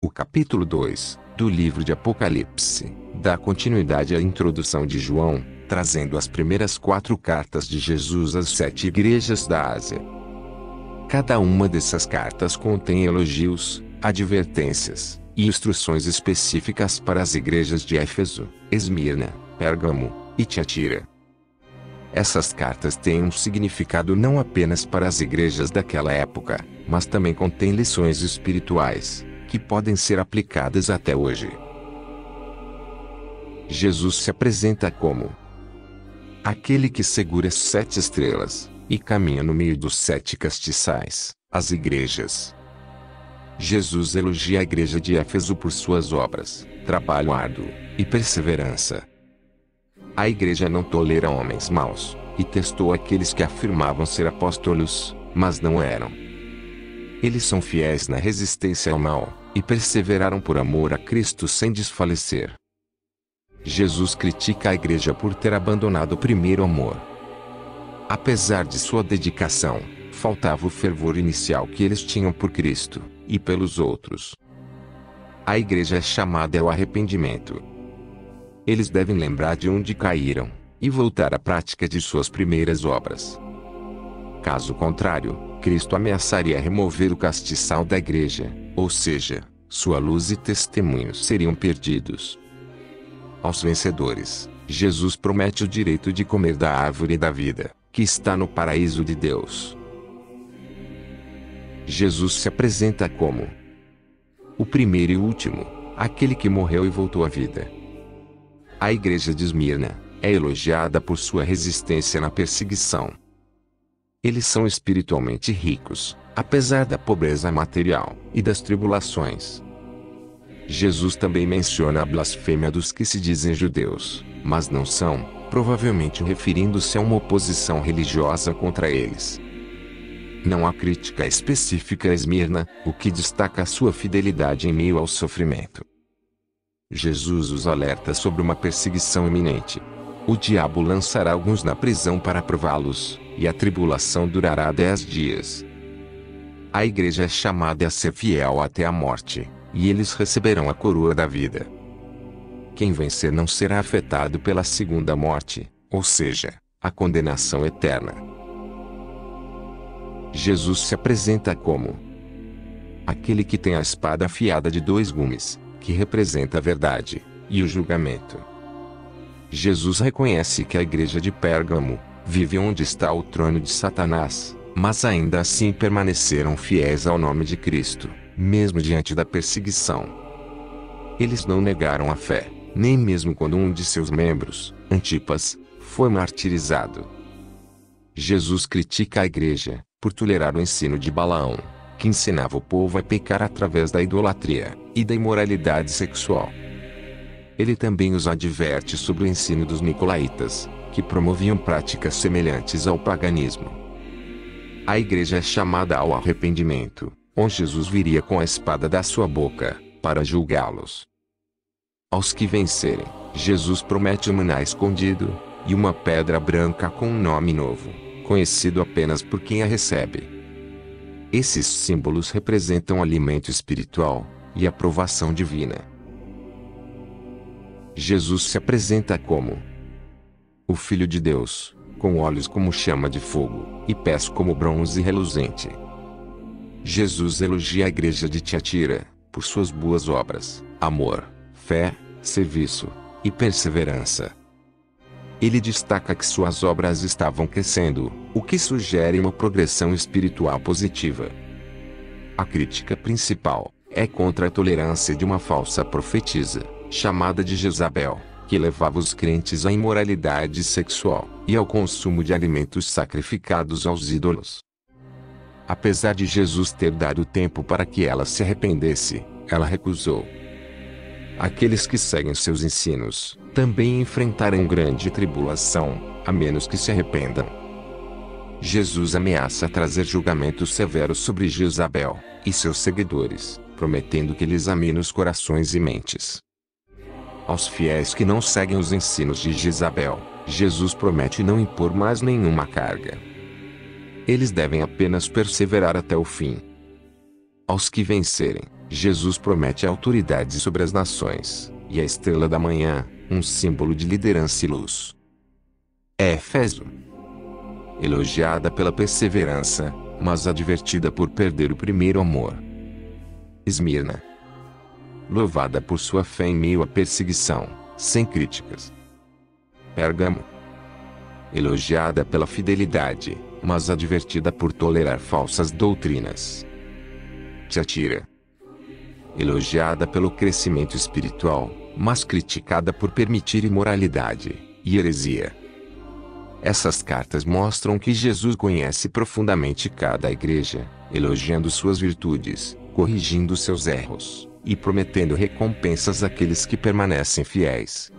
O capítulo 2 do livro de Apocalipse dá continuidade à introdução de João, trazendo as primeiras 4 cartas de Jesus às 7 igrejas da Ásia. Cada uma dessas cartas contém elogios, advertências e instruções específicas para as igrejas de Éfeso, Esmirna, Pérgamo e Tiatira. Essas cartas têm um significado não apenas para as igrejas daquela época, mas também contêm lições espirituais, que podem ser aplicadas até hoje. Jesus se apresenta como aquele que segura as 7 estrelas, e caminha no meio dos 7 castiçais, as igrejas. Jesus elogia a igreja de Éfeso por suas obras, trabalho árduo e perseverança. A igreja não tolera homens maus, e testou aqueles que afirmavam ser apóstolos, mas não eram. Eles são fiéis na resistência ao mal, e perseveraram por amor a Cristo sem desfalecer. Jesus critica a igreja por ter abandonado o primeiro amor. Apesar de sua dedicação, faltava o fervor inicial que eles tinham por Cristo e pelos outros. A igreja é chamada ao arrependimento. Eles devem lembrar de onde caíram e voltar à prática de suas primeiras obras. Caso contrário, Cristo ameaçaria remover o castiçal da igreja, ou seja, sua luz e testemunhos seriam perdidos. Aos vencedores, Jesus promete o direito de comer da árvore da vida, que está no paraíso de Deus. Jesus se apresenta como o primeiro e último, aquele que morreu e voltou à vida. A igreja de Esmirna é elogiada por sua resistência na perseguição. Eles são espiritualmente ricos, apesar da pobreza material e das tribulações. Jesus também menciona a blasfêmia dos que se dizem judeus, mas não são, provavelmente referindo-se a uma oposição religiosa contra eles. Não há crítica específica a Esmirna, o que destaca a sua fidelidade em meio ao sofrimento. Jesus os alerta sobre uma perseguição iminente. O diabo lançará alguns na prisão para prová-los, e a tribulação durará 10 dias. A igreja é chamada a ser fiel até a morte, e eles receberão a coroa da vida. Quem vencer não será afetado pela segunda morte, ou seja, a condenação eterna. Jesus se apresenta como aquele que tem a espada afiada de 2 gumes, que representa a verdade e o julgamento. Jesus reconhece que a igreja de Pérgamo vive onde está o trono de Satanás, mas ainda assim permaneceram fiéis ao nome de Cristo, mesmo diante da perseguição. Eles não negaram a fé, nem mesmo quando um de seus membros, Antipas, foi martirizado. Jesus critica a igreja por tolerar o ensino de Balaão, que ensinava o povo a pecar através da idolatria e da imoralidade sexual. Ele também os adverte sobre o ensino dos nicolaítas, que promoviam práticas semelhantes ao paganismo. A igreja é chamada ao arrependimento, onde Jesus viria com a espada da sua boca, para julgá-los. Aos que vencerem, Jesus promete um maná escondido, e uma pedra branca com um nome novo, conhecido apenas por quem a recebe. Esses símbolos representam alimento espiritual e aprovação divina. Jesus se apresenta como o Filho de Deus, com olhos como chama de fogo, e pés como bronze reluzente. Jesus elogia a igreja de Tiatira, por suas boas obras, amor, fé, serviço e perseverança. Ele destaca que suas obras estavam crescendo, o que sugere uma progressão espiritual positiva. A crítica principal é contra a tolerância de uma falsa profetisa, chamada de Jezabel, que levava os crentes à imoralidade sexual e ao consumo de alimentos sacrificados aos ídolos. Apesar de Jesus ter dado tempo para que ela se arrependesse, ela recusou. Aqueles que seguem seus ensinos também enfrentarão grande tribulação, a menos que se arrependam. Jesus ameaça trazer julgamento severo sobre Jezabel e seus seguidores, prometendo que ele examine os corações e mentes. Aos fiéis que não seguem os ensinos de Jezabel, Jesus promete não impor mais nenhuma carga. Eles devem apenas perseverar até o fim. Aos que vencerem, Jesus promete autoridade sobre as nações, e a estrela da manhã, um símbolo de liderança e luz. Éfeso. Elogiada pela perseverança, mas advertida por perder o primeiro amor. Esmirna. Louvada por sua fé em meio à perseguição, sem críticas. Pérgamo. Elogiada pela fidelidade, mas advertida por tolerar falsas doutrinas. Tiatira. Elogiada pelo crescimento espiritual, mas criticada por permitir imoralidade e heresia. Essas cartas mostram que Jesus conhece profundamente cada igreja, elogiando suas virtudes, corrigindo seus erros, e prometendo recompensas àqueles que permanecem fiéis.